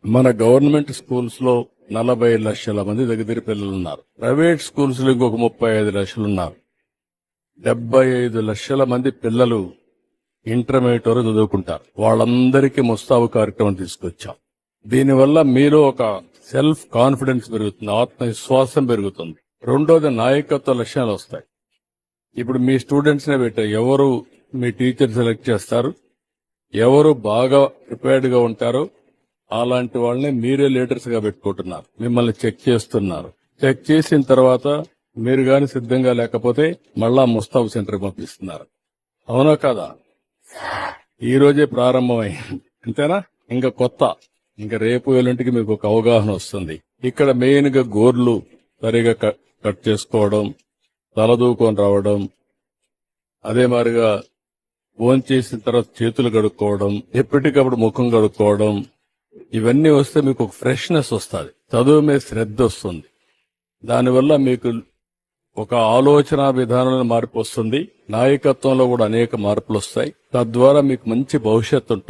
మన government schools లో 40 లక్షల మంది దగ్గర పిల్లలు ఉన్నారు. ప్రైవేట్ స్కూల్స్ లో ఇంకొక 35 లక్షలు ఉన్నారు. 75 లక్షల మంది పిల్లలు ఇంటర్మీడియట్ వరకు చదువుకుంటారు. వాళ్ళందరికీ ముస్తాబు కార్యక్రమం తీసుకొచ్చాం. దీనివల్ల మీలో ఒక సెల్ఫ్ కాన్ఫిడెన్స్ పెరుగుతుంది, ఆత్మవిశ్వాసం పెరుగుతుంది. రెండోది నాయకత్వ లక్షణాలు వస్తాయి. ఇప్పుడు మీ స్టూడెంట్స్ నే పెట్టారు, ఎవరు మీ టీచర్ సెలెక్ట్ చేస్తారు, ఎవరు బాగా ప్రిపేర్డ్ గా ఉంటారో అలాంటి వాళ్ళని మీరే లీడర్స్ గా పెట్టుకుంటున్నారు. మిమ్మల్ని చెక్ చేస్తున్నారు. చెక్ చేసిన తర్వాత మీరు గాని సిద్ధంగా లేకపోతే మళ్ళా ముస్తాబు సెంటర్కి పంపిస్తున్నారు. అవునా కాదా? ఈ రోజే ప్రారంభమైంది, అంతేనా? ఇంకా కొత్త, ఇంకా రేపు ఎల్లుంటికి మీకు ఒక అవగాహన వస్తుంది. ఇక్కడ మెయిన్ గా గోర్లు సరిగా కట్ చేసుకోవడం, తలదూకొని రావడం, అదే మాదిరిగా ఫోన్ చేసిన తర్వాత చేతులు కడుక్కోవడం, ఎప్పటికప్పుడు ముఖం కడుక్కోవడం, ఇవన్నీ వస్తే మీకు ఒక ఫ్రెష్నెస్ వస్తుంది, చదువు మీద శ్రద్ధ వస్తుంది. దానివల్ల మీకు ఒక ఆలోచన విధానంలో మార్పు వస్తుంది. నాయకత్వంలో కూడా అనేక మార్పులు వస్తాయి. తద్వారా మీకు మంచి భవిష్యత్తు ఉంటుంది.